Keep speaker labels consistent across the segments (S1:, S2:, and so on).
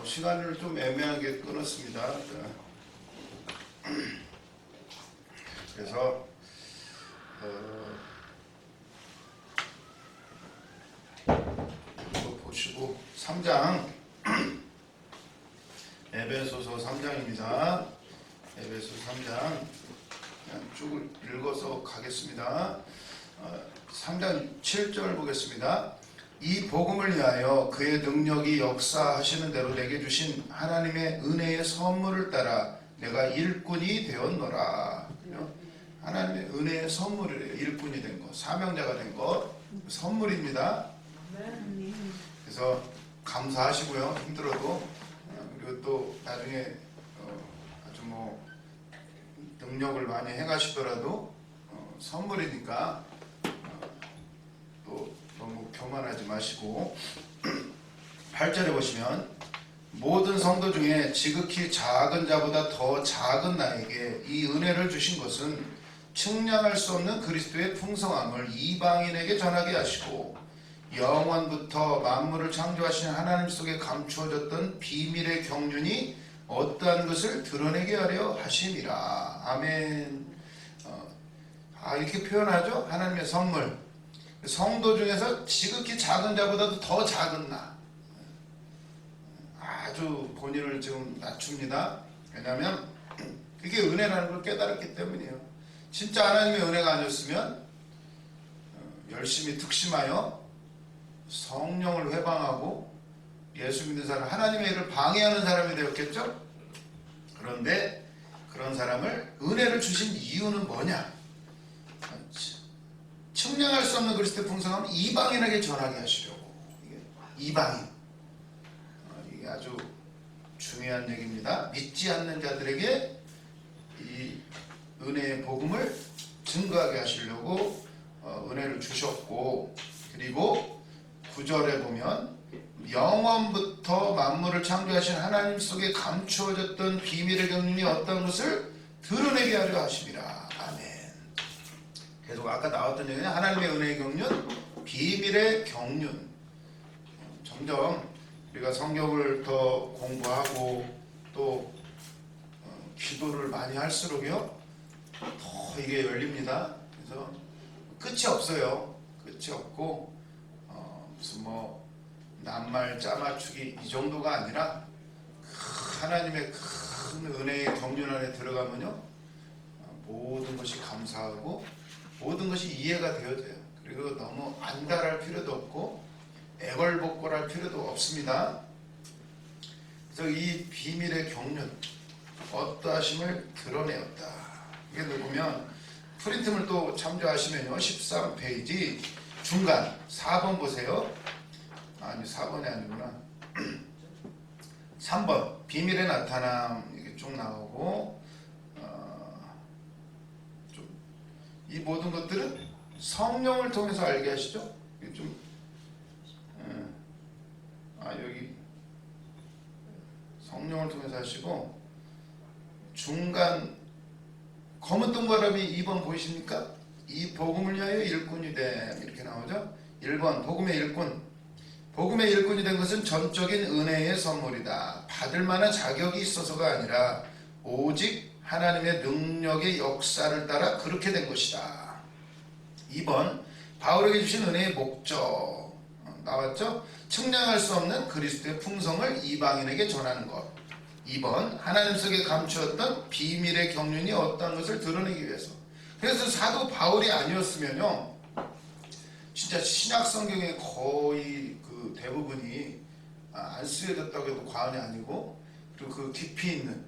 S1: 시간을 좀 애매하게 끊었습니다. 그래서 이거 보시고 3장 에베소서 3장입니다. 에베소 3장 그냥 쭉 읽어서 가겠습니다. 3장 7절 보겠습니다. 이 복음을 위하여 그의 능력이 역사하시는 대로 내게 주신 하나님의 은혜의 선물을 따라 내가 일꾼이 되었노라. 하나님의 은혜의 선물이래요. 일꾼이 된 것, 사명자가 된 것, 선물입니다. 그래서 감사하시고요. 힘들어도. 그리고 또 나중에 아주 능력을 많이 해가시더라도 선물이니까 또 너무 교만하지 마시고 8절에 보시면 모든 성도 중에 지극히 작은 자보다 더 작은 나에게 이 은혜를 주신 것은 측량할 수 없는 그리스도의 풍성함을 이방인에게 전하게 하시고 영원부터 만물을 창조하신 하나님 속에 감추어졌던 비밀의 경륜이 어떠한 것을 드러내게 하려 하심이라. 아멘. 이렇게 표현하죠. 하나님의 선물. 성도 중에서 지극히 작은 자보다도 더 작은 나. 아주 본인을 지금 낮춥니다. 왜냐하면 그게 은혜라는 걸 깨달았기 때문이에요. 진짜 하나님의 은혜가 아니었으면 열심히 특심하여 성령을 회방하고 예수 믿는 사람, 하나님의 일을 방해하는 사람이 되었겠죠? 그런데 그런 사람을 은혜를 주신 이유는 뭐냐? 측량할 수 없는 그리스도의 풍성함을 이방인에게 전하게 하시려고. 이방인. 이게 아주 중요한 얘기입니다. 믿지 않는 자들에게 이 은혜의 복음을 증거하게 하시려고 은혜를 주셨고, 그리고 9절에 보면 영원부터 만물을 창조하신 하나님 속에 감추어졌던 비밀의 경륜이 어떤 것을 드러내게 하려 하심이라. 아멘. 계속 아까 나왔던 얘기는 하나님의 은혜의 경륜, 비밀의 경륜. 점점 우리가 성경을 더 공부하고 또 기도를 많이 할수록요 더 이게 열립니다. 그래서 끝이 없어요. 끝이 없고 무슨 낱말 짜맞추기 이 정도가 아니라 하나님의 큰 은혜의 경륜 안에 들어가면요 모든 것이 감사하고 모든 것이 이해가 되어져요. 그리고 너무 안달할 필요도 없고 애걸복걸할 필요도 없습니다. 그래서 이 비밀의 경륜 어떠하심을 드러내었다. 이게 보면 프린트물 또 참조하시면요 13페이지 중간 4번 보세요. 아니 4번이 아니구나. 3번 비밀의 나타남 이게 쭉 나오고 이 모든 것들은 성령을 통해서 알게 하시죠. 이게 좀 여기 성령을 통해서 하시고 중간 검은 동그라미 2번 보이십니까? 이 복음을 위하여 일꾼이 됨 이렇게 나오죠. 1번 복음의 일꾼. 복음의 일꾼이 된 것은 전적인 은혜의 선물이다. 받을 만한 자격이 있어서가 아니라 오직 하나님의 능력의 역사를 따라 그렇게 된 것이다. 2번 바울에게 주신 은혜의 목적 나왔죠? 측량할 수 없는 그리스도의 풍성을 이방인에게 전하는 것. 2번 하나님 속에 감추었던 비밀의 경륜이 어떤 것을 드러내기 위해서. 그래서 사도 바울이 아니었으면요 진짜 신약 성경의 거의 그 대부분이 안 쓰여졌다고 해도 과언이 아니고, 그리고 그 깊이 있는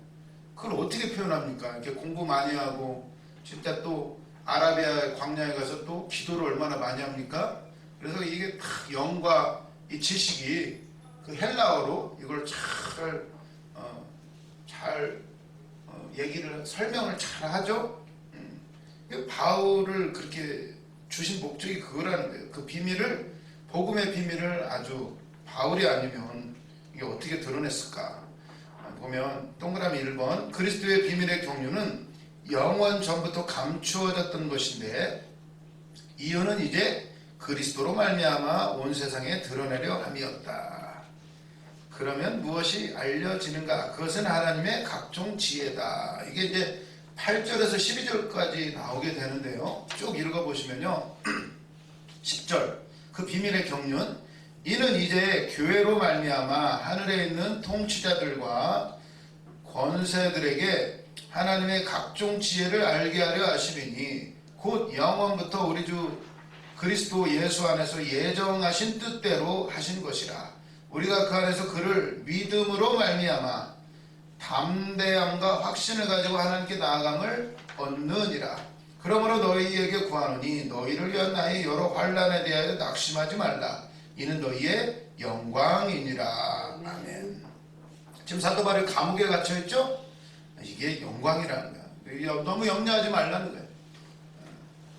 S1: 그걸 어떻게 표현합니까? 이렇게 공부 많이 하고 진짜 또 아라비아 광야에 가서 또 기도를 얼마나 많이 합니까? 그래서 이게 다 영과 이 지식이 그 헬라어로 이걸 잘 얘기를 설명을 잘 하죠. 바울을 그렇게 주신 목적이 그거라는 거예요. 그 비밀을, 복음의 비밀을 아주 바울이 아니면 이게 어떻게 드러냈을까? 보면 동그라미 1번 그리스도의 비밀의 경륜은 영원 전부터 감추어졌던 것인데 이유는 이제 그리스도로 말미암아 온 세상에 드러내려 함이었다. 그러면 무엇이 알려지는가? 그것은 하나님의 각종 지혜다. 이게 이제 8절에서 12절까지 나오게 되는데요. 쭉 읽어보시면요. 10절 그 비밀의 경륜 이는 이제 교회로 말미암아 하늘에 있는 통치자들과 권세들에게 하나님의 각종 지혜를 알게 하려 하심이니 곧 영원부터 우리 주 그리스도 예수 안에서 예정하신 뜻대로 하신 것이라. 우리가 그 안에서 그를 믿음으로 말미암아 담대함과 확신을 가지고 하나님께 나아감을 얻느니라. 그러므로 너희에게 구하노니 너희를 위한 나의 여러 환난에 대하여 낙심하지 말라. 이는 너희의 영광이니라. 아멘. 지금 사도 바울이 감옥에 갇혀있죠? 이게 영광이라는 거야. 너무 염려하지 말라는 거야.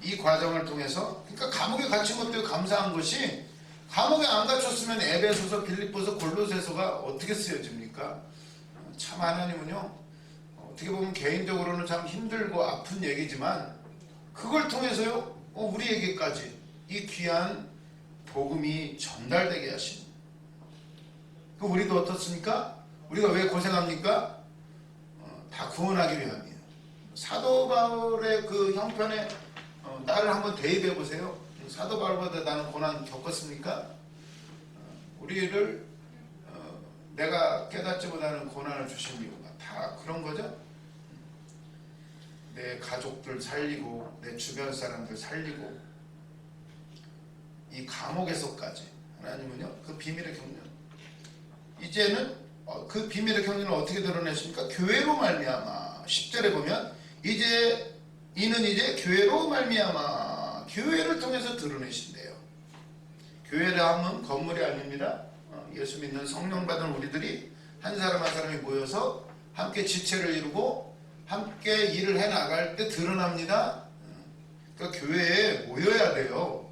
S1: 이 과정을 통해서, 그러니까 감옥에 갇힌 것도 감사한 것이, 감옥에 안 갇혔으면 에베소서, 빌립보서, 골로새서가 어떻게 쓰여집니까? 참 하나님은요, 어떻게 보면 개인적으로는 참 힘들고 아픈 얘기지만 그걸 통해서요, 우리에게까지 이 귀한 복음이 전달되게 하십니다. 우리도 어떻습니까? 우리가 왜 고생합니까? 다 구원하기 위함이에요. 사도 바울의 그 형편에 나를 한번 대입해 보세요. 사도 바울보다 나는 고난 겪었습니까? 우리를 내가 깨닫지보다는 고난을 주신 이유가 다 그런 거죠. 내 가족들 살리고 내 주변 사람들 살리고 이 감옥에서까지 하나님은요 그 비밀의 경륜, 이제는 그 비밀의 경륜을 어떻게 드러내십니까? 교회로 말미암아. 10절에 보면 이제 이는 이제 교회로 말미암아, 교회를 통해서 드러내신대요. 교회라 하면 건물이 아닙니다. 예수 믿는 성령 받은 우리들이 한 사람 한 사람이 모여서 함께 지체를 이루고 함께 일을 해나갈 때 드러납니다. 그러니까 교회에 모여야 돼요.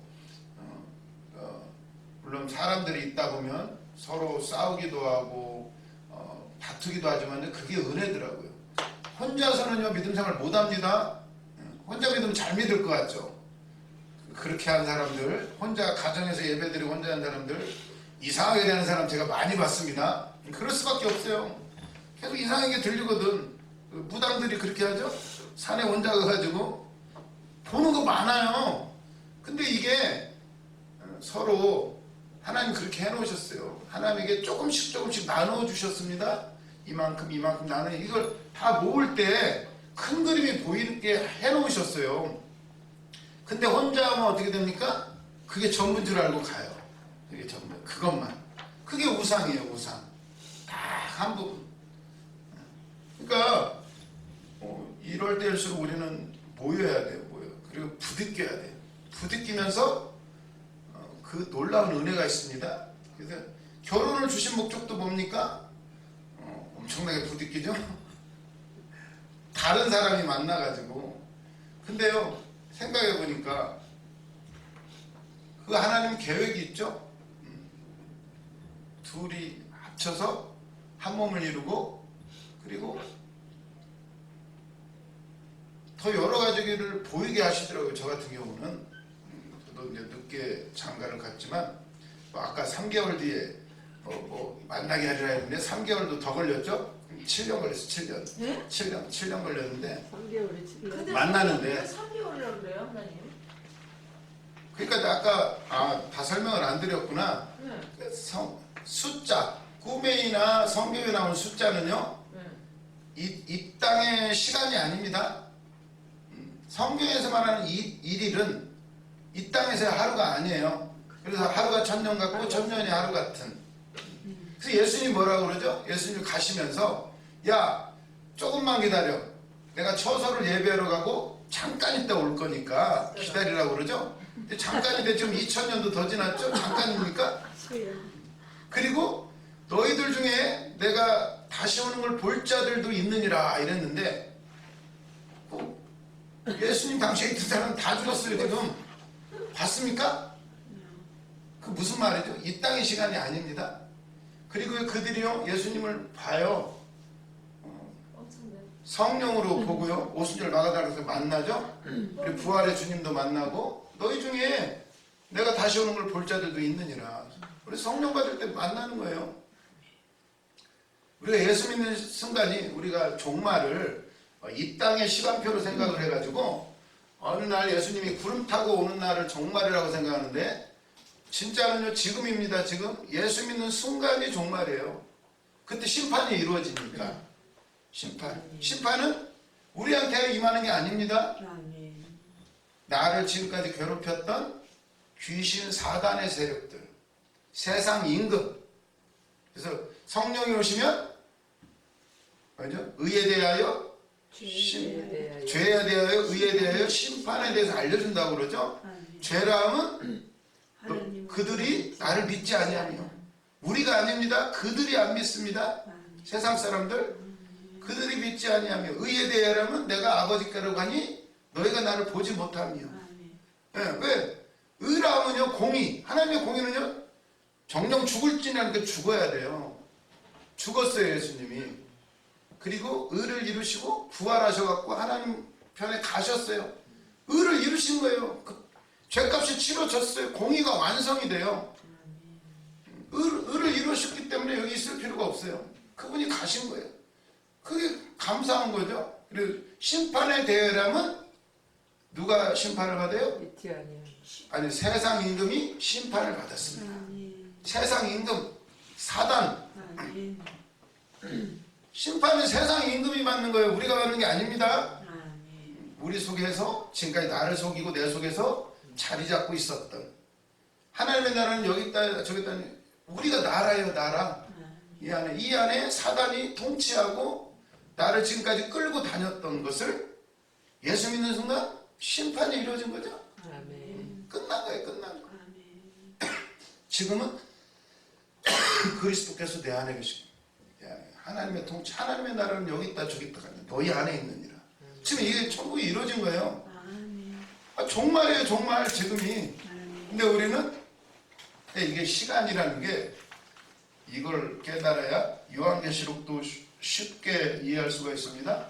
S1: 물론 사람들이 있다 보면 서로 싸우기도 하고 다투기도 하지만 그게 은혜더라고요. 혼자서는요 믿음 생활 못합니다. 혼자 믿으면 잘 믿을 것 같죠. 그렇게 한 사람들, 혼자 가정에서 예배드리고 혼자 한 사람들 이상하게 되는 사람 제가 많이 봤습니다. 그럴 수밖에 없어요. 계속 이상하게 들리거든. 무당들이 그렇게 하죠. 산에 혼자 가가지고 보는 거 많아요. 근데 이게 서로 하나님 그렇게 해놓으셨어요. 하나님에게 조금씩 나누어 주셨습니다. 이만큼 나는 이걸 다 모을 때 큰 그림이 보이게 해놓으셨어요. 근데 혼자 하면 어떻게 됩니까? 그게 전부인 줄 알고 가요. 그게 전부. 그것만. 그게 우상이에요. 우상. 딱 한 부분. 그러니까 이럴 때일수록 우리는 모여야 돼요. 그리고 부딪혀야 돼요. 부딪히면서 그 놀라운 은혜가 있습니다. 그래서 결혼을 주신 목적도 뭡니까? 엄청나게 부딪히죠. 다른 사람이 만나가지고. 근데요 생각해 보니까 그 하나님 계획이 있죠. 둘이 합쳐서 한 몸을 이루고 그리고 더 여러 가지를 보이게 하시더라고요. 저 같은 경우는 저도 이제 늦게 장가를 갔지만 아까 3개월 뒤에 만나게 하리라 했는데 3개월도 더 걸렸죠. 7년 걸렸어. 7년.
S2: 네?
S1: 7년 걸렸는데
S2: 3개월에 7년.
S1: 만나는데
S2: 3개월이라고 그래요, 하나님?
S1: 그러니까 아까 다 설명을 안 드렸구나.
S2: 네.
S1: 숫자, 꿈에이나 성경에 나온 숫자는요,
S2: 네.
S1: 이 땅의 시간이 아닙니다. 성경에서 말하는 일일은 이 땅에서의 하루가 아니에요. 그래서 하루가 1000년 같고 1000년이 하루 같은. 그래서 예수님이 뭐라고 그러죠? 예수님이 가시면서 야 조금만 기다려. 내가 처소를 예배하러 가고 잠깐 있다 올 거니까 기다리라고 그러죠? 근데 잠깐인데 지금 2000년도 더 지났죠? 잠깐입니까? 그리고 너희들 중에 내가 다시 오는 걸 볼 자들도 있느니라 이랬는데 예수님 당시에 있던 사람 다 죽었어요. 지금 봤습니까? 그 무슨 말이죠? 이 땅의 시간이 아닙니다. 그리고 그들이요 예수님을 봐요. 성령으로 보고요 오순절 마가다라에서 만나죠. 그리고 부활의 주님도 만나고 너희 중에 내가 다시 오는 걸 볼 자들도 있느니라. 우리 성령 받을 때 만나는 거예요. 우리가 예수 믿는 순간이 우리가 종말을 이 땅의 시간표로 생각을 해가지고 어느 날 예수님이 구름 타고 오는 날을 종말이라고 생각하는데 진짜는요 지금입니다. 지금 예수 믿는 순간이 종말이에요. 그때 심판이 이루어지니까 심판은 우리한테 임하는 게 아닙니다.
S2: 아멘.
S1: 나를 지금까지 괴롭혔던 귀신 사단의 세력들, 세상 임금. 그래서 성령이 오시면 뭐죠? 의에 대하여 죄에 대하여 의에 대하여 심판에 대해서 알려준다고 그러죠.
S2: 아멘.
S1: 죄라함은
S2: 하나님.
S1: 그들이 나를 믿지 아니하며 우리가 아닙니다. 그들이 안 믿습니다.
S2: 아멘.
S1: 세상 사람들 그들이 믿지 아니하며 의에 대하여라면 내가 아버지께로 가니 너희가 나를 보지 못하며.
S2: 아멘.
S1: 예, 왜? 의라면요 공의. 하나님의 공의는요 정령 죽을지라는 게 죽어야 돼요. 죽었어요 예수님이. 그리고 의를 이루시고 부활하셔갖고 하나님 편에 가셨어요. 의를 이루신 거예요. 그 죄값이 치러졌어요. 공의가 완성이 돼요. 의를 이루셨기 때문에 여기 있을 필요가 없어요. 그분이 가신 거예요. 그게 감사한 거죠. 그리고 심판에 대하여라면 누가 심판을 받아요?
S3: 믿지 아니하며
S1: 아니 세상 임금이 심판을 받았습니다.
S2: 아멘.
S1: 세상 임금 사단
S2: 아멘.
S1: 심판은 세상 임금이 받는 거예요. 우리가 받는 게 아닙니다.
S2: 아멘.
S1: 우리 속에서 지금까지 나를 속이고 내 속에서 자리 잡고 있었던 하나님의 나라는 여기 있다 저기 있다. 우리가 나라예요. 나라. 이 안에 사단이 통치하고 나를 지금까지 끌고 다녔던 것을 예수 믿는 순간 심판이 이루어진 거죠.
S3: 아멘.
S1: 끝난 거예요. 끝난 거.
S2: 아멘.
S1: 지금은 그리스도께서 내 안에 계시고 하나님의 통치 하나님의 나라는 여기 있다 저기 있다 너희 안에 있느니라. 지금 이게 천국이 이루어진 거예요.
S2: 아멘.
S1: 종말이에요. 종말 지금이.
S2: 아멘.
S1: 근데 우리는 이게 시간이라는 게 이걸 깨달아야 요한계시록도 쉽게 이해할 수가 있습니다.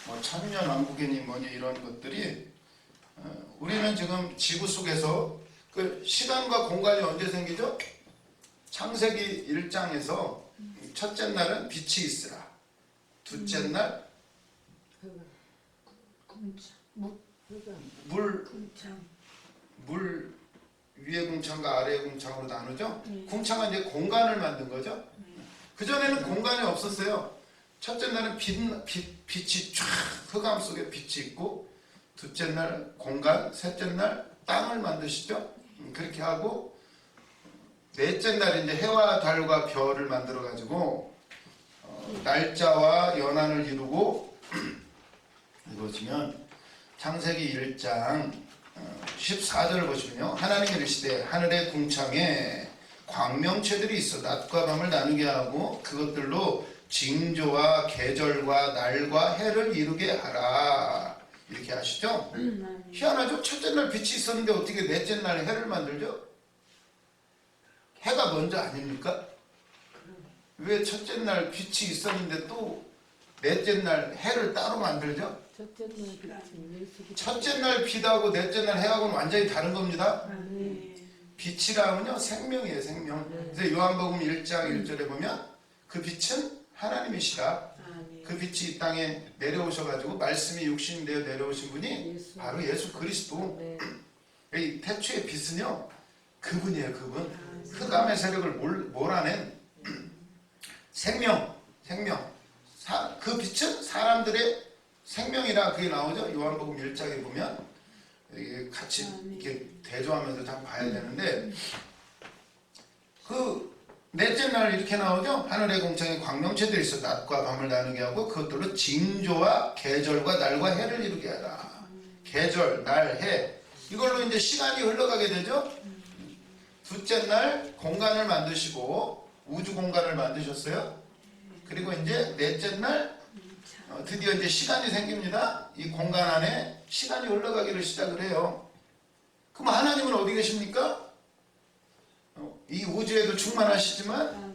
S1: 뭐 천년왕국이니 뭐니 이런 것들이 우리는 지금 지구 속에서 그 시간과 공간이 언제 생기죠? 창세기 1장에서 첫째 날은 빛이 있으라. 둘째 날 물 위의 궁창과 아래의 궁창으로 나누죠. 궁창은 이제 공간을 만든 거죠. 그전에는 공간이 없었어요. 첫째 날은 빛이 쫙 흑암 속에 빛이 있고 둘째 날 공간, 셋째 날 땅을 만드시죠. 그렇게 하고 넷째 날 이제 해와 달과 별을 만들어 가지고 날짜와 연한을 이루고 이거지면 창세기 1장 14절을 보시면요. 하나님이 이르시되 하늘의 궁창에 광명체들이 있어 낮과 밤을 나누게 하고 그것들로 징조와 계절과 날과 해를 이루게 하라. 이렇게 하시죠. 희한하죠. 첫째 날 빛이 있었는데 어떻게 넷째 날 해를 만들죠? 해가 먼저 아닙니까? 왜 첫째 날 빛이 있었는데 또 넷째 날 해를 따로 만들죠?
S3: 첫째 날 빛은 예수기
S1: 첫째 날 빛하고 넷째 날 해하고는 완전히 다른 겁니다.
S2: 아멘.
S1: 빛이라면요 생명이에요. 생명. 그래서 요한복음 1장 1절에 보면 그 빛은 하나님이시라.
S2: 아멘.
S1: 그 빛이 이 땅에 내려오셔가지고 말씀이 육신이 되어 내려오신 분이 바로 예수 그리스도.
S3: 네.
S1: 이 태초의 빛은요 그분이에요. 그분. 흑암의 세력을 몰아낸 생명. 그 빛은 사람들의 생명이라 그게 나오죠. 요한복음 1장에 보면 이게 같이 이렇게 대조하면서 다 봐야 되는데 그 넷째 날 이렇게 나오죠. 하늘의 공창에 광명체들이 있어 낮과 밤을 나누게 하고 그것들로 징조와 계절과 날과 해를 이루게 하라. 계절, 날, 해 이걸로 이제 시간이 흘러가게 되죠. 둘째 날 공간을 만드시고 우주 공간을 만드셨어요. 그리고 이제 넷째 날 드디어 이제 시간이 생깁니다. 이 공간 안에 시간이 흘러가기를 시작을 해요. 그럼 하나님은 어디 계십니까? 이 우주에도 충만하시지만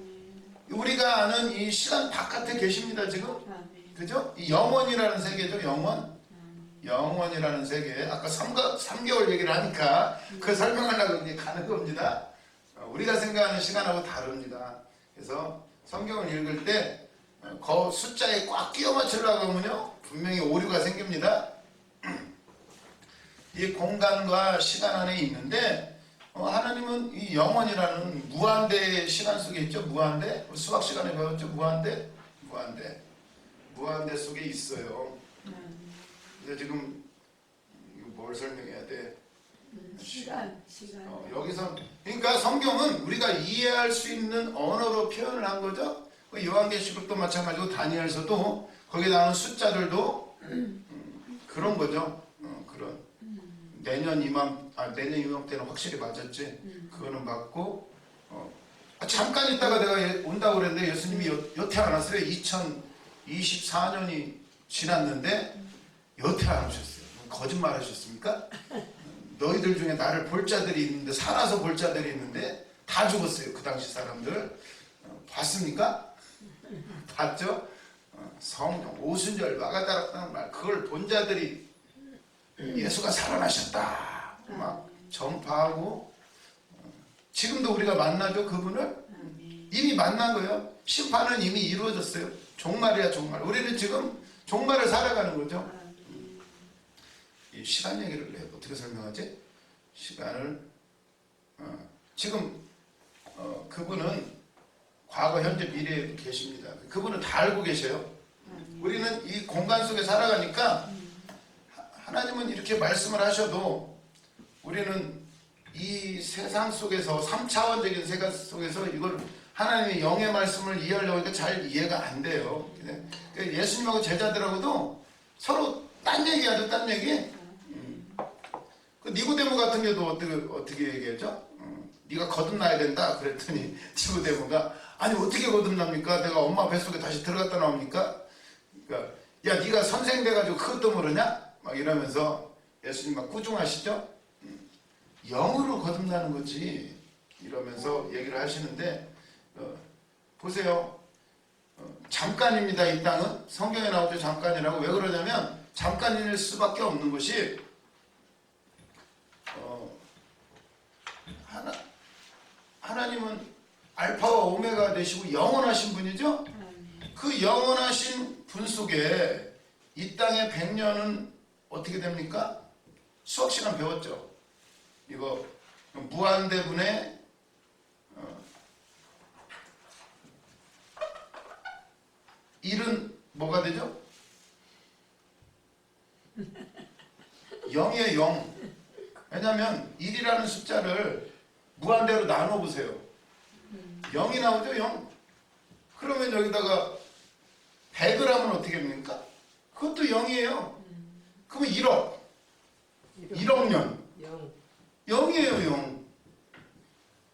S1: 우리가 아는 이 시간 바깥에 계십니다. 지금. 그죠? 이 영원이라는 세계죠. 영원이라는 세계. 아까 3개월 얘기를 하니까 그 설명하려고 이제 가는 겁니다. 우리가 생각하는 시간하고 다릅니다. 그래서 성경을 읽을 때 그 숫자에 꽉 끼워 맞추려고 하면요 분명히 오류가 생깁니다. 이 공간과 시간 안에 있는데 하나님은 이 영원이라는 무한대의 시간 속에 있죠. 무한대. 수학 시간에 배웠죠. 무한대. 무한대 속에 있어요. 그래서 지금 이거 뭘 설명해야 돼?
S3: 시간.
S1: 여기서 그러니까 성경은 우리가 이해할 수 있는 언어로 표현을 한 거죠. 요한계시록도 마찬가지고 다니엘서도 거기에 나오는 숫자들도 그런 거죠. 그런 내년 이맘때는 확실히 맞았지. 그거는 맞고 잠깐 있다가 내가 온다고 그랬는데 예수님이 여태 안 왔어요. 2024년이 지났는데 여태 안 오셨어요. 거짓말 하셨습니까? 너희들 중에 나를 볼 자들이 있는데 살아서 볼 자들이 있는데 다 죽었어요. 그 당시 사람들 봤습니까? 봤죠? 성령 오순절 마가다락다는 말 그걸 본 자들이 예수가 살아나셨다 막 전파하고 지금도 우리가 만나죠. 그분을 이미 만난 거예요. 심판은 이미 이루어졌어요. 종말이야 종말. 우리는 지금 종말을 살아가는 거죠. 이 시간 얘기를 해 어떻게 설명하지? 시간을 지금 그분은 과거, 현재, 미래에 계십니다. 그분은 다 알고 계셔요. 우리는 이 공간 속에 살아가니까 하나님은 이렇게 말씀을 하셔도 우리는 이 세상 속에서 3차원적인 세상 속에서 이걸 하나님의 영의 말씀을 이해하려고 하니까 잘 이해가 안 돼요. 예수님하고 제자들하고도 서로 딴 얘기하죠. 딴 얘기. 그 니고데모 같은 경우도 어떻게 얘기했죠? 네가 거듭나야 된다 그랬더니 니고데모가 아니 어떻게 거듭납니까? 내가 엄마 뱃속에 다시 들어갔다 나옵니까? 그러니까 야 네가 선생 돼가지고 그것도 모르냐? 막 이러면서 예수님 막 꾸중하시죠? 영으로 거듭나는 거지 이러면서 얘기를 하시는데 보세요. 잠깐입니다. 이 땅은 성경에 나오죠. 잠깐이라고. 왜 그러냐면 잠깐일 수밖에 없는 것이 하나님은 알파와 오메가 되시고 영원하신 분이죠. 그 영원하신 분 속에 이 땅의 100년은 어떻게 됩니까? 수학 시간 배웠죠. 이거 무한대분의 1은 뭐가 되죠? 0이에요. 0. 왜냐하면 1이라는 숫자를 무한대로 나눠보세요. 0이 나오죠. 0. 그러면 여기다가 100을 하면 어떻게 됩니까? 그것도 0이에요. 그러면 1억. 1억 년. 0이에요. 0.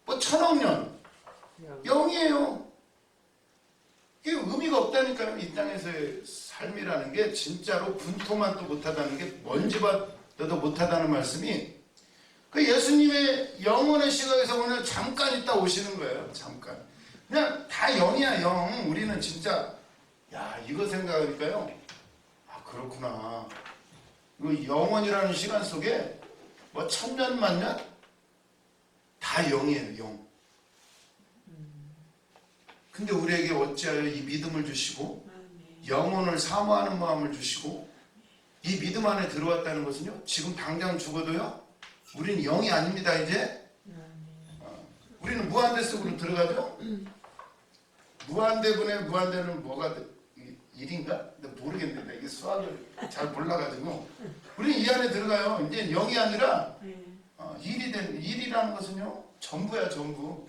S1: 뭐 1000억 년. 0이에요. 이게 의미가 없다니까요. 이 땅에서의 삶이라는 게 진짜로 분토만 또 못하다는 게 뭔지 봐도 못하다는 말씀이 그 예수님의 영혼의 시각에서 오늘 잠깐 있다 오시는 거예요. 잠깐. 그냥 다 0이야 0. 우리는 진짜 야 이거 생각하니까요. 아 그렇구나. 그 영원이라는 시간 속에 뭐 1000년 만년 다 0이에요. 0. 근데 우리에게 어찌하여 이 믿음을 주시고 영혼을 사모하는 마음을 주시고 이 믿음 안에 들어왔다는 것은요. 지금 당장 죽어도요. 우리는 영이 아닙니다. 이제 우리는 무한대 속으로 들어가죠. 무한대분의 무한대는 뭐가 1인가? 근데 모르겠는데 이게 수학을 잘 몰라가지고 우리는 이 안에 들어가요. 이제 0이 아니라 1이라는 것은요. 전부야 전부.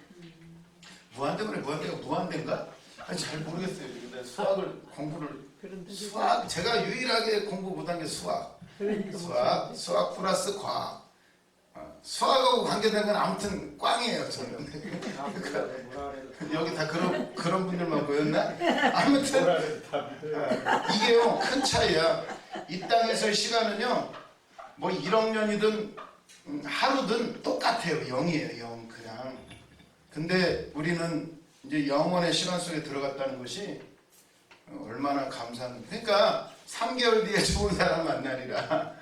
S1: 무한대분의 무한대가 무한대인가? 아니, 잘 모르겠어요. 근데 수학을 공부를 수학 제가 유일하게 공부 못한 게 수학. 수학 플러스 과학. 수학하고 관계된 건 아무튼 꽝이에요. 저는. 그러니까 여기 다 그런 분들만 보였나? 아무튼 이게요 큰 차이야. 이 땅에서의 시간은요 뭐 1억 년이든 하루든 똑같아요. 0이에요. 0 그냥. 근데 우리는 이제 영원의 시간 속에 들어갔다는 것이 얼마나 감사한. 그러니까 3개월 뒤에 좋은 사람 만나리라.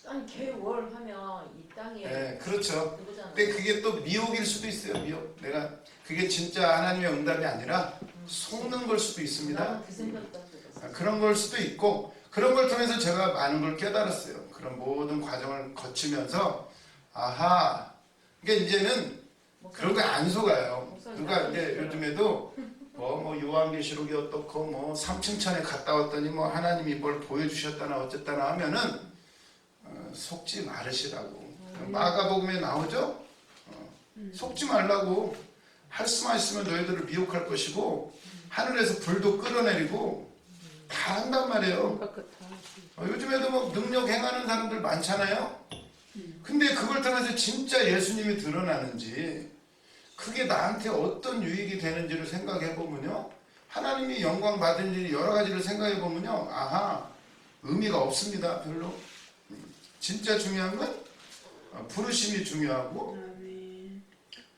S4: 아니 개월 하면 이 땅에
S1: 네, 그렇죠.
S4: 누구잖아.
S1: 근데 그게 또 미혹일 수도 있어요. 미혹. 내가 그게 진짜 하나님의 응답이 아니라 속는 걸 수도 있습니다.
S2: 나는 그 생각도 안 들었어.
S1: 그런 걸 수도 있고, 그런 걸 통해서 제가 많은 걸 깨달았어요. 그런 모든 과정을 거치면서 아하, 그러니까 이제는 그런 거 안 속아요. 그러니까 이제 요즘에도 뭐 요한계시록이 어떻고 뭐 삼층천에 갔다 왔더니 뭐 하나님이 뭘 보여주셨다나 어쨌다나 하면은 속지 말으시라고. 마가복음에 나오죠. 속지 말라고. 할 수만 있으면 너희들을 미혹할 것이고 하늘에서 불도 끌어내리고 다 한단 말이에요. 요즘에도 뭐 능력 행하는 사람들 많잖아요. 근데 그걸 통해서 진짜 예수님이 드러나는지, 그게 나한테 어떤 유익이 되는지를 생각해 보면요, 하나님이 영광 받은 일이 여러 가지를 생각해 보면요, 아하, 의미가 없습니다. 별로. 진짜 중요한 건 부르심이 중요하고,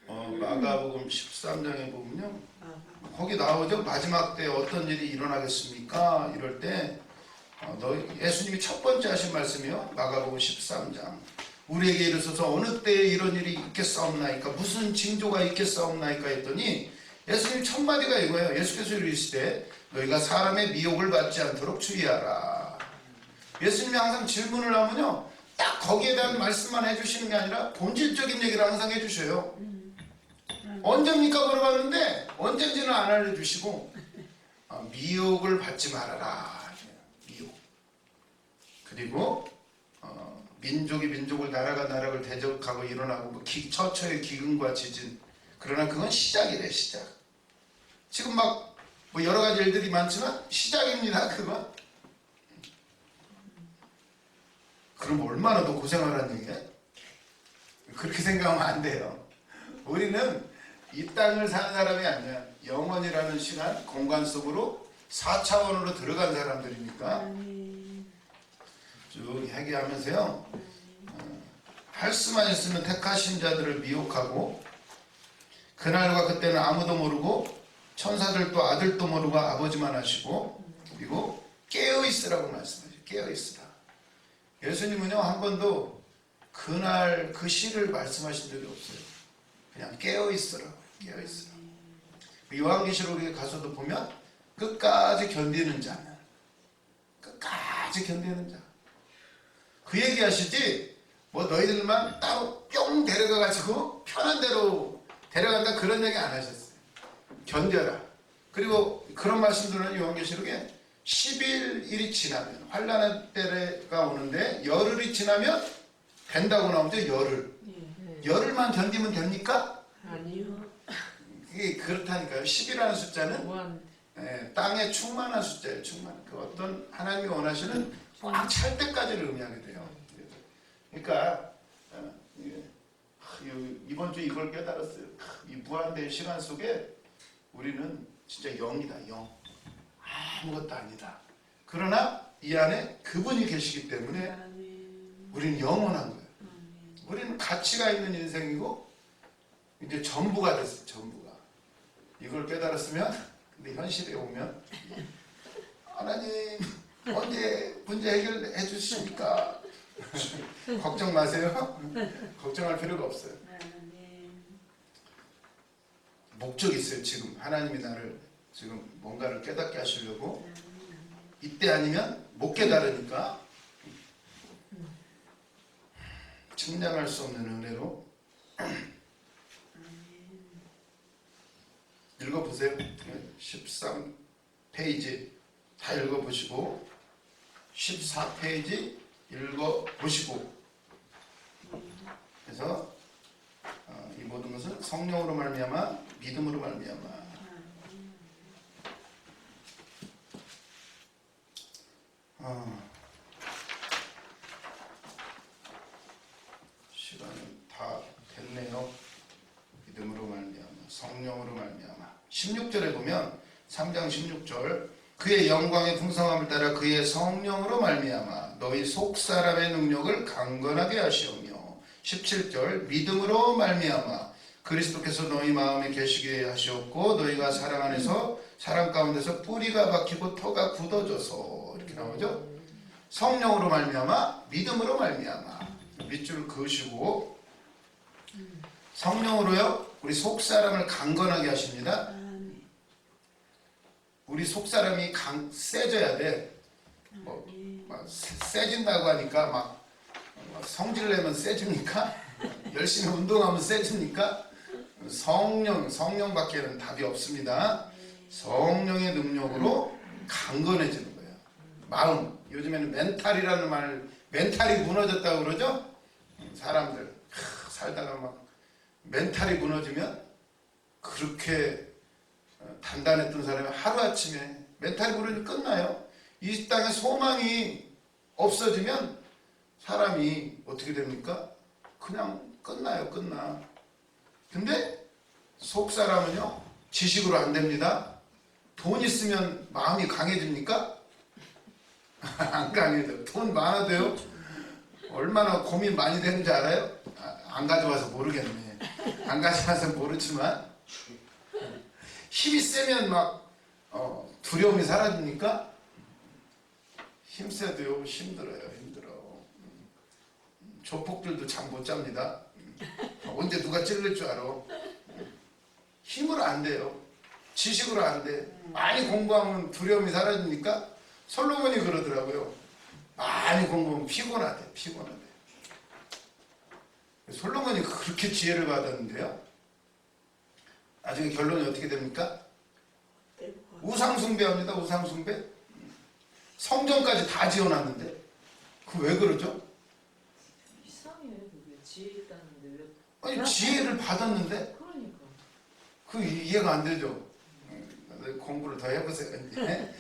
S1: 마가복음 13장에 보면요, 거기 나오죠. 마지막 때 어떤 일이 일어나겠습니까? 이럴 때 예수님이 첫 번째 하신 말씀이요, 마가복음 13장. 우리에게 이르소서 어느 때에 이런 일이 있겠사옵나이까, 무슨 징조가 있겠사옵나이까 했더니 예수님 첫 마디가 이거예요. 예수께서 이르시되 너희가 사람의 미혹을 받지 않도록 주의하라. 예수님이 항상 질문을 하면요, 딱 거기에 대한 말씀만 해주시는 게 아니라 본질적인 얘기를 항상 해주셔요. 언제입니까 물어봤는데 언제인지는 안 알려주시고, 미혹을 받지 말아라. 미혹. 그리고 민족이 민족을, 나라가 나라를 대적하고 일어나고 뭐 처처의 기근과 지진, 그러나 그건 시작이래. 시작. 지금 막 뭐 여러 가지 일들이 많지만 시작입니다. 그건. 그럼 얼마나 더 고생하라는 얘기야? 그렇게 생각하면 안 돼요. 우리는 이 땅을 사는 사람이 아니야. 영원이라는 시간, 공간 속으로 4차원으로 들어간 사람들이니까 쭉 회개하면서요, 할 수만 있으면 택하신 자들을 미혹하고, 그날과 그때는 아무도 모르고 천사들도 아들도 모르고 아버지만 하시고, 그리고 깨어있으라고 말씀하세요. 깨어있으라. 예수님은요, 한 번도 그날 그 시를 말씀하신 적이 없어요. 그냥 깨어있으라. 깨어있으라. 요한계시록에 가서도 보면 끝까지 견디는 자는, 끝까지 견디는 자, 그 얘기하시지 뭐 너희들만 따로 뿅 데려가가지고 편한 대로 데려간다 그런 얘기 안 하셨어요. 견뎌라. 그리고 그런 말씀들은 요한계시록에 11일이 지나면, 환란의 때가 오는데 열흘이 지나면 된다고 나오죠. 열흘. 열흘만 견디면 됩니까?
S2: 아니요.
S1: 그게 그렇다니까요. 10이라는 숫자는 땅에 충만한 숫자예요. 충만. 그 어떤 하나님이 원하시는 꽉 찰 때까지를 의미하게 돼요. 그러니까 이번 주 이걸 깨달았어요. 이 무한대의 시간 속에 우리는 진짜 영이다. 영. 아무것도 아니다. 그러나 이 안에 그분이 계시기 때문에 우리는 영원한 거예요. 우리는 가치가 있는 인생이고 이제 전부가 됐어요. 전부가. 이걸 깨달았으면, 근데 현실에 오면 하나님 언제 문제 해결해 주십니까? 걱정 마세요. 걱정할 필요가 없어요. 목적이 있어요. 지금 하나님이 나를 지금 뭔가를 깨닫게 하시려고. 이때 아니면 못 깨달으니까 측량할 수 없는 은혜로 읽어보세요. 13페이지 다 읽어보시고 14페이지 읽어보시고, 그래서 이 모든 것은 성령으로 말미암아 믿음으로 말미암아. 시간이 다 됐네요. 믿음으로 말미암아 성령으로 말미암아. 16절에 보면 3장 16절, 그의 영광의 풍성함을 따라 그의 성령으로 말미암아 너희 속사람의 능력을 강건하게 하시오며, 17절, 믿음으로 말미암아 그리스도께서 너희 마음에 계시게 하시었고 너희가 사랑 안에서, 사랑 가운데서 뿌리가 박히고 터가 굳어져서, 이렇게 나오죠. 성령으로 말미암아 믿음으로 말미암아. 밑줄을 그으시고, 성령으로요 우리 속사람을 강건하게 하십니다.
S3: 아멘.
S1: 우리 속사람이 세져야 돼. 막 세진다고 하니까 막 성질 내면 세집니까? 열심히 운동하면 세집니까? 성령밖에는 답이 없습니다. 성령의 능력으로 강건해지는 거예요. 마음, 요즘에는 멘탈이 무너졌다고 그러죠? 사람들 살다가 막 멘탈이 무너지면 그렇게 단단했던 사람이 하루아침에 멘탈이 무너지면 끝나요. 이 땅에 소망이 없어지면 사람이 어떻게 됩니까? 그냥 끝나요. 끝나. 근데 속사람은요, 지식으로 안 됩니다. 돈 있으면 마음이 강해집니까? 안 강해져. 돈 많아도요, 얼마나 고민 많이 되는지 알아요? 안 가져와서 모르겠네. 안 가져와서 모르지만 힘이 세면 막 두려움이 사라집니까? 힘 세도요, 힘들어요. 조폭들도 잠 못 잡니다. 언제 누가 찔릴 줄 알아. 힘으로 안 돼요. 지식으로 안 돼. 많이 공부하면 두려움이 사라집니까? 솔로몬이 그러더라고요. 많이 공부하면 피곤하대. 솔로몬이 그렇게 지혜를 받았는데요. 나중에 결론이 어떻게 됩니까? 우상숭배합니다. 우상숭배. 성전까지 다 지어놨는데 그 왜 그러죠?
S2: 이상해. 그게 지혜 있다는데 왜?
S1: 아니 지혜를 받았는데
S2: 그러니까.
S1: 그 이해가 안 되죠. 공부를 더 해보세요. 이제.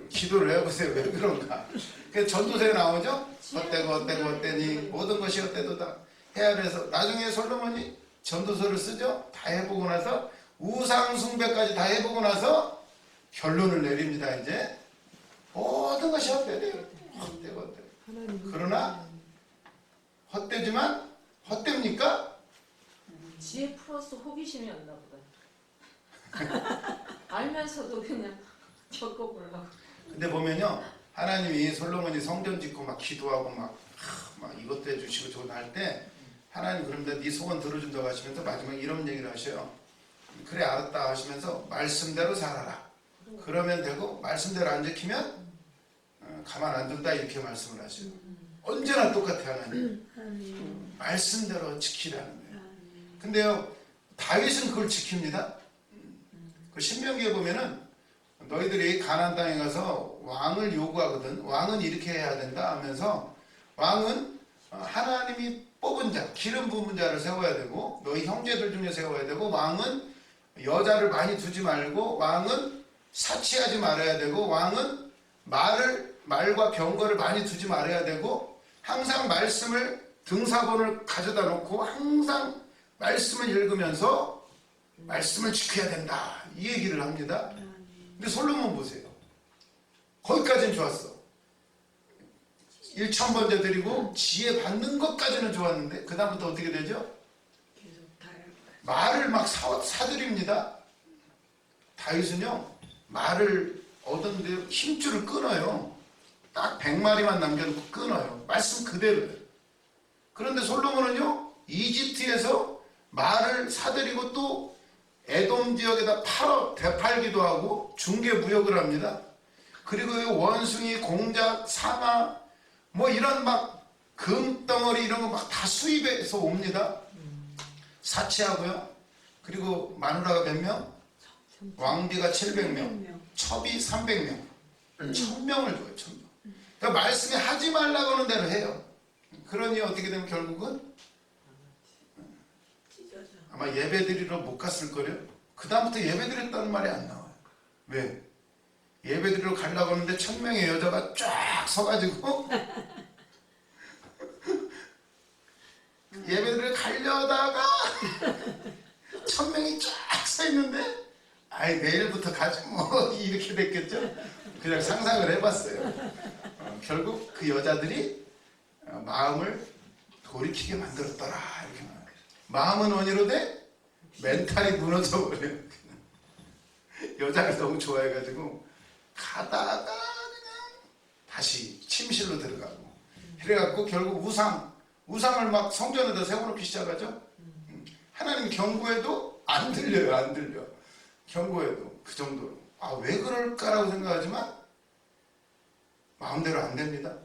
S1: 기도를 해보세요. 왜 그런가? 그 전도서에 나오죠. 어때니 모든 것이 어때도다 해야 돼서 나중에 솔로몬이 전도서를 쓰죠. 다 해보고 나서 우상 숭배까지 다 해보고 나서 결론을 내립니다. 이제 모든 것이 헛되대요. 헛되고. 그러나 헛되지만 헛됩니까?
S2: 지혜 플러스 호기심이었나 보다. 알면서도 그냥 겪어보려고.
S1: 근데 보면요, 하나님이 솔로몬이 성전 짓고 막 기도하고 막 이것도 해주시고 저것도 할 때 하나님 그런데 네 소원 들어준다고 하시면서 마지막에 이런 얘기를 하셔요. 그래 알았다 하시면서 말씀대로 살아라. 그러면 되고 말씀대로 안 지키면 가만 안 둔다 이렇게 말씀을 하셔요. 언제나 똑같아 하나님. 말씀대로 지키라는 거예요. 근데요, 다윗은 그걸 지킵니다. 그 신명기에 보면은 너희들이 가나안 땅에 가서 왕을 요구하거든. 왕은 이렇게 해야 된다 하면서 왕은 하나님이 뽑은 자, 기름 부은 자를 세워야 되고 너희 형제들 중에 세워야 되고 왕은 여자를 많이 두지 말고 왕은 사치하지 말아야 되고 왕은 말과 병거를 많이 두지 말아야 되고 항상 말씀을 등사본을 가져다 놓고 항상 말씀을 읽으면서 말씀을 지켜야 된다 이 얘기를 합니다. 근데 솔로몬 보세요. 거기까지는 좋았어. 1,000번째 드리고 지혜 받는 것까지는 좋았는데 그 다음부터 어떻게 되죠? 말을 막 사드립니다. 다윗은요 말을 얻었는데 힘줄을 끊어요. 딱 100마리만 남겨놓고 끊어요. 말씀 그대로예요. 그런데 솔로몬은요 이집트에서 말을 사들이고 또 에돔 지역에다 되팔기도 하고 중개무역을 합니다. 그리고 원숭이, 공작, 사마 뭐 이런 막 금덩어리 이런 거 막 다 수입해서 옵니다. 사치하고요. 그리고 마누라가 몇 명? 왕비가 700명, 첩이 300명, 1000명을 줘요. 1000명. 그러니까 말씀이 하지 말라고 하는 대로 해요. 그러니 어떻게 되면 결국은 아마 예배드리러 못 갔을 거래요. 그 다음부터 예배드렸다는 말이 안 나와요. 왜? 예배드리러 가려고 하는데 1000명의 여자가 쫙 서가지고 예배드리러 가려다가 1000명이 쫙 서 있는데 아이 내일부터 가지 뭐 이렇게 됐겠죠. 그냥 상상을 해봤어요. 결국 그 여자들이 마음을 돌이키게 만들었더라 이렇게 말해요. 마음은 원이로 돼 멘탈이 무너져 버려요. 여자를 너무 좋아해가지고 가다가 그냥 다시 침실로 들어가고 그래갖고 결국 우상을 막 성전에다 세워놓기 시작하죠. 하나님 경고에도 안 들려요, 안 들려. 경고해도 그 정도로. 아, 왜 그럴까라고 생각하지만 마음대로 안 됩니다.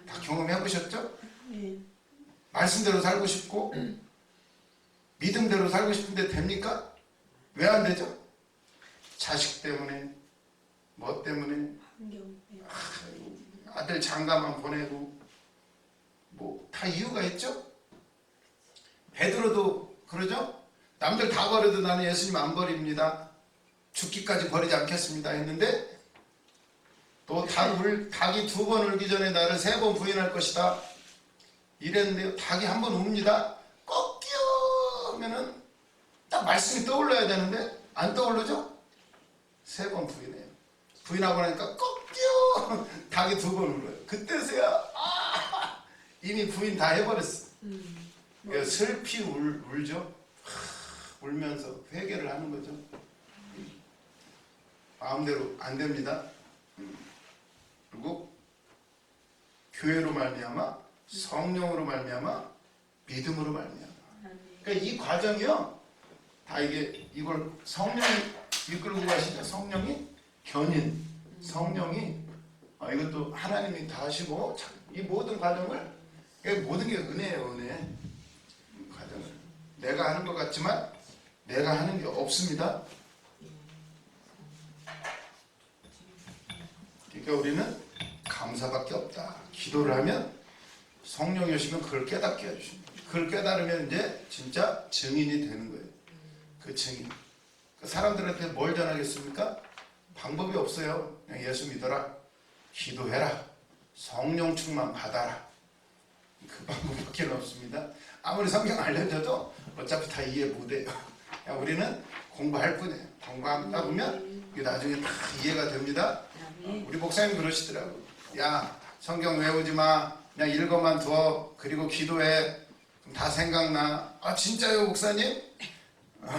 S1: 다 경험해 보셨죠?
S3: 네.
S1: 말씀대로 살고 싶고 믿음대로 살고 싶은데 됩니까? 왜 안 되죠? 자식 때문에, 뭐 때문에,
S3: 환경. 네.
S1: 아들 장가만 보내고 뭐 다 이유가 있죠? 베드로도 그러죠? 남들 다 버려도 나는 예수님 안 버립니다. 죽기까지 버리지 않겠습니다 했는데 또 닭이 2번 울기 전에 나를 3번 부인할 것이다 이랬는데요. 닭이 한 번 웁니다. 꺾여 하면은 딱 말씀이 떠올라야 되는데 안 떠오르죠? 3번 부인해요. 부인하고 나니까 꺾여 닭이 2번 울어요. 그때서야 이미 부인 다 해버렸어. 그러니까 슬피 울죠. 울면서 회개를 하는 거죠. 마음대로 안 됩니다. 그리고 교회로 말미암아, 성령으로 말미암아, 믿음으로 말미암아. 그러니까 이 과정이요. 다 이걸 성령이 이끌고 가시죠. 성령이 견인, 성령이 이것도 하나님이 다 하시고 이 모든 과정을 모든 게 은혜예요, 은혜. 과정을 내가 하는 것 같지만 내가 하는 게 없습니다. 그러니까 우리는 감사밖에 없다. 기도를 하면 성령이 오시면 그걸 깨닫게 해주십니다. 그걸 깨달으면 이제 진짜 증인이 되는 거예요. 그 증인. 사람들한테 뭘 전하겠습니까? 방법이 없어요. 그냥 예수 믿어라. 기도해라. 성령 충만 받아라. 그 방법밖에 없습니다. 아무리 성경 알려줘도 어차피 다 이해 못해요. 그냥 우리는 공부할 뿐이에요. 공부하다 보면 이게 나중에 다 이해가 됩니다. 우리 목사님 그러시더라고. 야, 성경 외우지 마. 그냥 읽어만 둬. 그리고 기도해. 그럼 다 생각나. 아, 진짜요, 목사님?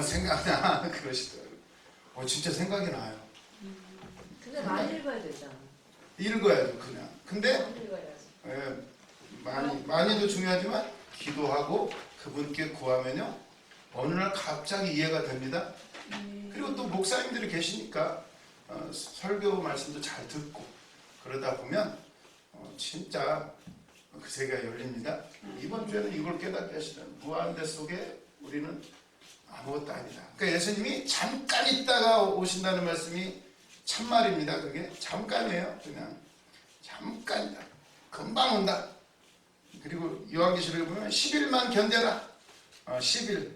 S1: 생각나. 그러시더라고. 진짜 생각이 나요.
S2: 근데 많이 읽어야 되잖아.
S1: 읽어야죠, 그냥. 근데
S2: 많이 읽어야지.
S1: 많이도 중요하지만 기도하고 그분께 구하면요 어느 날 갑자기 이해가 됩니다. 그리고 또 목사님들이 계시니까 설교 말씀도 잘 듣고 그러다 보면 진짜 그 세계가 열립니다. 이번 주에는 이걸 깨닫게 하시는 무한대 속에 우리는 아무것도 아니다. 그러니까 예수님이 잠깐 있다가 오신다는 말씀이 참말입니다. 그게 잠깐이에요. 그냥 잠깐이다. 금방 온다. 그리고 요한계시록에 보면 10일만 견뎌라. 10일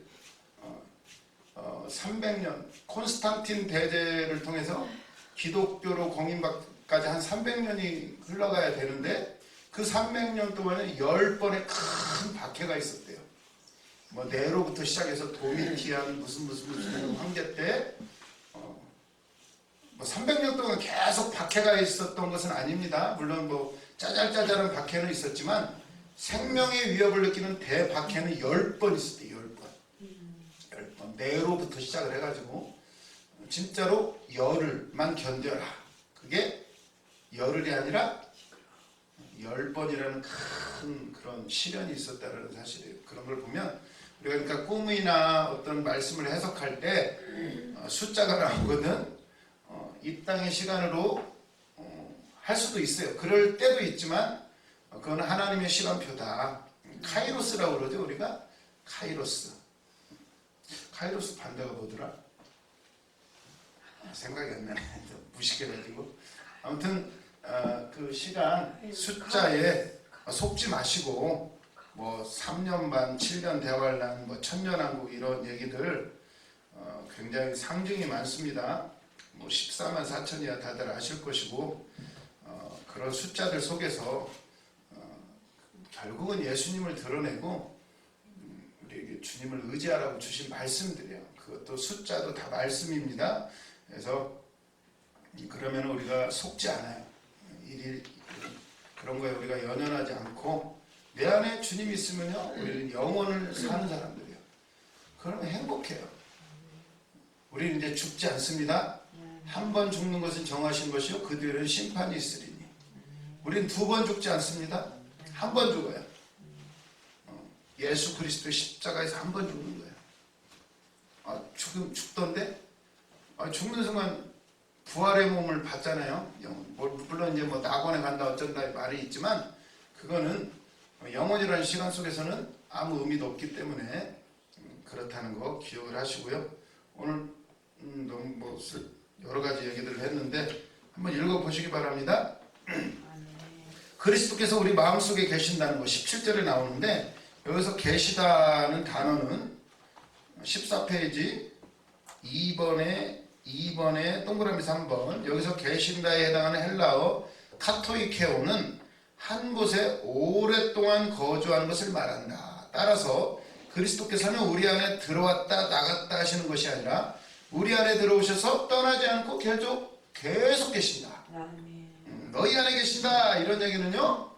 S1: 300년 콘스탄틴 대제를 통해서 기독교로 공인받기까지 한 300년이 흘러가야 되는데 그 300년 동안에 10번의 큰 박해가 있었대요. 뭐 네로부터 시작해서 도미티안 무슨 황제 때 뭐 300년 동안 계속 박해가 있었던 것은 아닙니다. 물론 뭐 짜잘짜잘한 박해는 있었지만 생명의 위협을 느끼는 대박해는 10번 있었대요. 10번. 네로부터 시작을 해가지고 진짜로 열흘만 견뎌라. 그게 열흘이 아니라 10번이라는 큰 그런 시련이 있었다는 사실이에요. 그런 걸 보면 우리가 그러니까 꿈이나 어떤 말씀을 해석할 때 숫자가 나오거든. 이 땅의 시간으로 할 수도 있어요. 그럴 때도 있지만 그건 하나님의 시간표다. 카이로스라고 그러죠, 우리가. 카이로스 반대가 뭐더라? 생각이 안 나네. 무식해가지고. 아무튼 그 시간 숫자에 속지 마시고 뭐 3년 반, 7년 대환란, 뭐 천년왕국 이런 얘기들 굉장히 상징이 많습니다. 뭐 14만 4천이야 다들 아실 것이고 그런 숫자들 속에서 결국은 예수님을 드러내고 우리에게 주님을 의지하라고 주신 말씀들이에요. 그것도 숫자도 다 말씀입니다. 그래서 그러면 우리가 속지 않아요. 그런 거에 우리가 연연하지 않고 내 안에 주님이 있으면요 우리는 영원을 사는 사람들이에요. 그러면 행복해요. 우리는 이제 죽지 않습니다. 한 번 죽는 것은 정하신 것이요 그 뒤에는 심판이 있으리니. 우리는 2번 죽지 않습니다. 한 번 죽어요. 예수 그리스도의 십자가에서 한 번 죽는 거예요. 죽던데? 죽는 순간 부활의 몸을 받잖아요. 물론 이제 뭐 낙원에 간다 어쩐다 말이 있지만 그거는 영원이라는 시간 속에서는 아무 의미도 없기 때문에 그렇다는 거 기억을 하시고요. 오늘 너무 뭐 여러 가지 얘기들을 했는데 한번 읽어보시기 바랍니다. 그리스도께서 우리 마음속에 계신다는 거 17절에 나오는데 여기서 계시다는 단어는 14페이지 2번에 동그라미 3번 여기서 계신다에 해당하는 헬라어 카토이케오는 한 곳에 오랫동안 거주하는 것을 말한다. 따라서 그리스도께서는 우리 안에 들어왔다 나갔다 하시는 것이 아니라 우리 안에 들어오셔서 떠나지 않고 계속 계신다. 너희 안에 계신다 이런 얘기는요,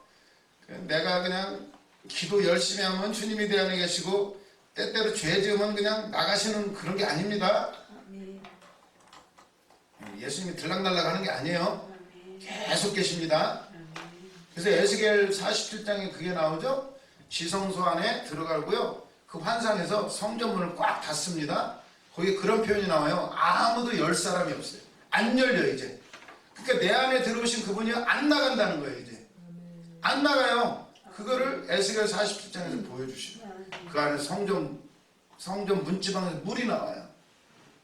S1: 내가 그냥 기도 열심히 하면 주님이 내 안에 계시고 때때로 죄 지으면 그냥 나가시는 그런 게 아닙니다. 예수님이 들락날락 하는 게 아니에요. 계속 계십니다. 그래서 에스겔 47장에 그게 나오죠. 지성소 안에 들어가고요, 그 환상에서 성전문을 꽉 닫습니다. 거기에 그런 표현이 나와요. 아무도 열 사람이 없어요. 안 열려 이제. 그러니까 내 안에 들어오신 그분이 안 나간다는 거예요. 이제 안 나가요. 그거를 에스겔 47장에서 보여주시고 그 안에 성전 문지방에서 물이 나와요.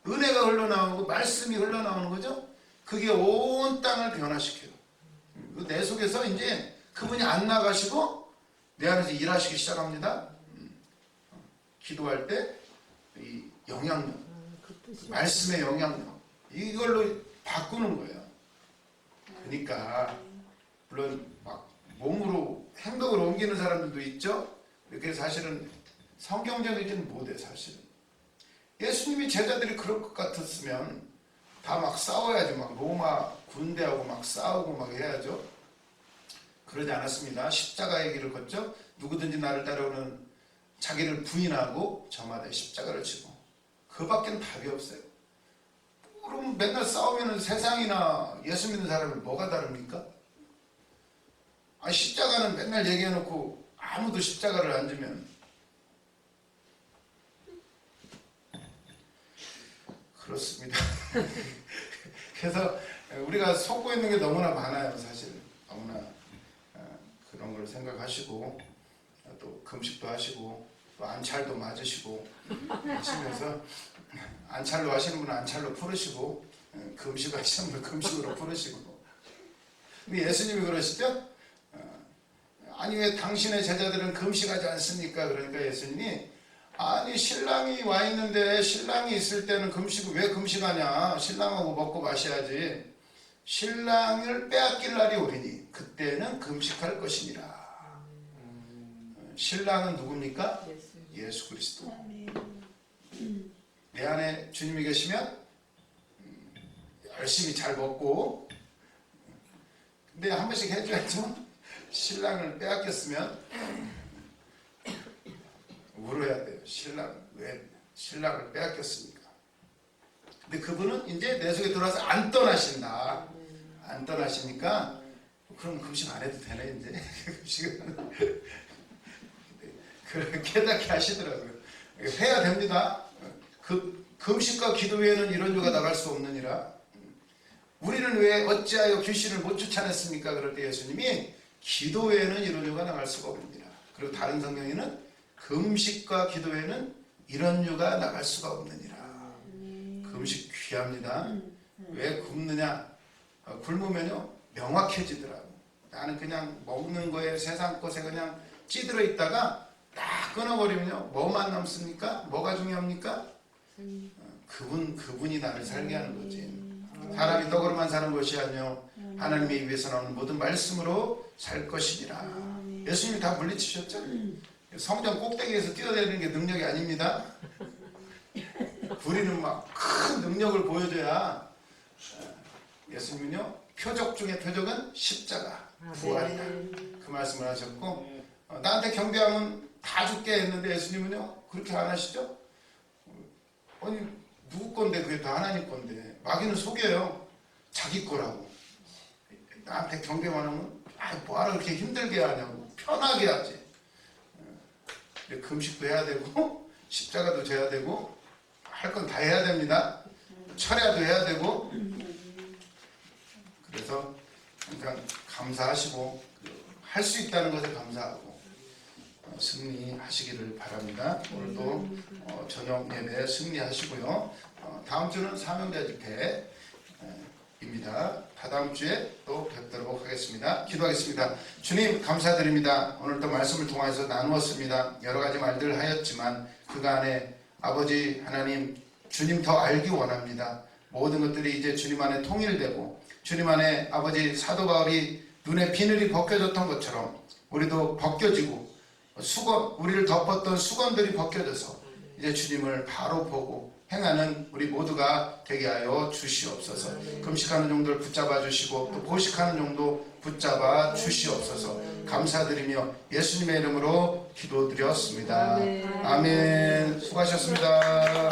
S1: 은혜가 흘러나오고 말씀이 흘러나오는 거죠. 그게 온 땅을 변화시켜요. 내 속에서 이제 그분이 안 나가시고 내 안에서 일하시기 시작합니다. 기도할 때 이 영향력, 말씀의 영향력 이걸로 바꾸는 거예요. 그러니까 물론 막 몸으로 행동을 옮기는 사람들도 있죠. 그게 사실은 성경적이지는 못해. 사실은 예수님이 제자들이 그럴 것 같았으면 다 막 싸워야죠. 막 로마 군대하고 막 싸우고 막 해야죠. 그러지 않았습니다. 십자가의 길을 걷죠. 누구든지 나를 따라오는 자기를 부인하고 저마다 십자가를 지고, 그밖에는 답이 없어요. 그럼 맨날 싸우면 세상이나 예수 믿는 사람을 뭐가 다릅니까? 십자가는 맨날 얘기해놓고 아무도 십자가를 안 지면 그렇습니다. 그래서 우리가 속고 있는 게 너무나 많아요. 사실 너무나 그런 걸 생각하시고 또 금식도 하시고 또 안찰도 맞으시고 하시면서 안찰로 하시는 분은 안찰로 풀으시고 금식하시는 분은 금식으로 풀으시고. 근데 예수님이 그러시죠? 아니 왜 당신의 제자들은 금식하지 않습니까? 그러니까 예수님이 아니 신랑이 와 있는데 신랑이 있을 때는 금식을 왜 금식하냐? 신랑하고 먹고 마셔야지. 신랑을 빼앗길 날이 오리니 그때는 금식할 것이니라. 신랑은 누굽니까? 예수 그리스도. 내 안에 주님이 계시면 열심히 잘 먹고, 근데 한 번씩 해줘야죠. 신랑을 빼앗겼으면 울어야 돼요. 왜 신랑을 빼앗겼습니까? 근데 그분은 이제 내 속에 들어와서 안 떠나신다. 안 떠나시니까 그럼 금식 안 해도 되네 이제. 금식은 깨닫게 하시더라고요. 해야 됩니다. 그 금식과 기도 외에는 이런 유가 나갈 수 없느니라. 우리는 왜 어찌하여 귀신을 못 쫓아냈습니까? 그럴 때 예수님이 기도 외에는 이런 유가 나갈 수가 없느니라. 그리고 다른 성경에는 금식과 기도 외에는 이런 유가 나갈 수가 없느니라. 금식 귀합니다. 왜 굶느냐? 굶으면요 명확해지더라고. 나는 그냥 먹는 거에 세상 것에 그냥 찌들어 있다가 딱 끊어버리면요 뭐만 남습니까? 뭐가 중요합니까? 그분이 나를 살게 하는 거지. 사람이 떡으로만 사는 것이 아니요 하나님의 입에서 나오는 모든 말씀으로 살 것이니라. 예수님이 다 물리치셨죠. 성전 꼭대기에서 뛰어내리는 게 능력이 아닙니다. 우리는 막 큰 능력을 보여줘야. 예수님은요 표적 중에 표적은 십자가 부활이다. 그 말씀을 하셨고, 나한테 경배하면 다 죽게 했는데 예수님은요 그렇게 안 하시죠. 아니 누구 건데 그게 다 하나님 건데. 마귀는 속여요. 자기 거라고. 나한테 경배만 하면 뭐하러 그렇게 힘들게 하냐고. 편하게 하지. 금식도 해야 되고 십자가도 져야 되고 할 건 다 해야 됩니다. 철야도 해야 되고. 그래서 항상 감사하시고 할 수 있다는 것에 감사하고 승리하시기를 바랍니다. 오늘도 저녁 예배 승리하시고요. 다음 주는 사명자 집회입니다. 다다음 주에 또 뵙도록 하겠습니다. 기도하겠습니다. 주님 감사드립니다. 오늘도 말씀을 통해서 나누었습니다. 여러 가지 말들을 하였지만 그간에 아버지 하나님 주님 더 알기 원합니다. 모든 것들이 이제 주님 안에 통일되고 주님 안에 아버지 사도 바울이 눈에 비늘이 벗겨졌던 것처럼 우리도 벗겨지고 우리를 덮었던 수건들이 벗겨져서 이제 주님을 바로 보고 행하는 우리 모두가 되게 하여 주시옵소서. 금식하는 정도를 붙잡아 주시고 또 보식하는 정도 붙잡아 주시옵소서. 감사드리며 예수님의 이름으로 기도드렸습니다. 아멘. 수고하셨습니다.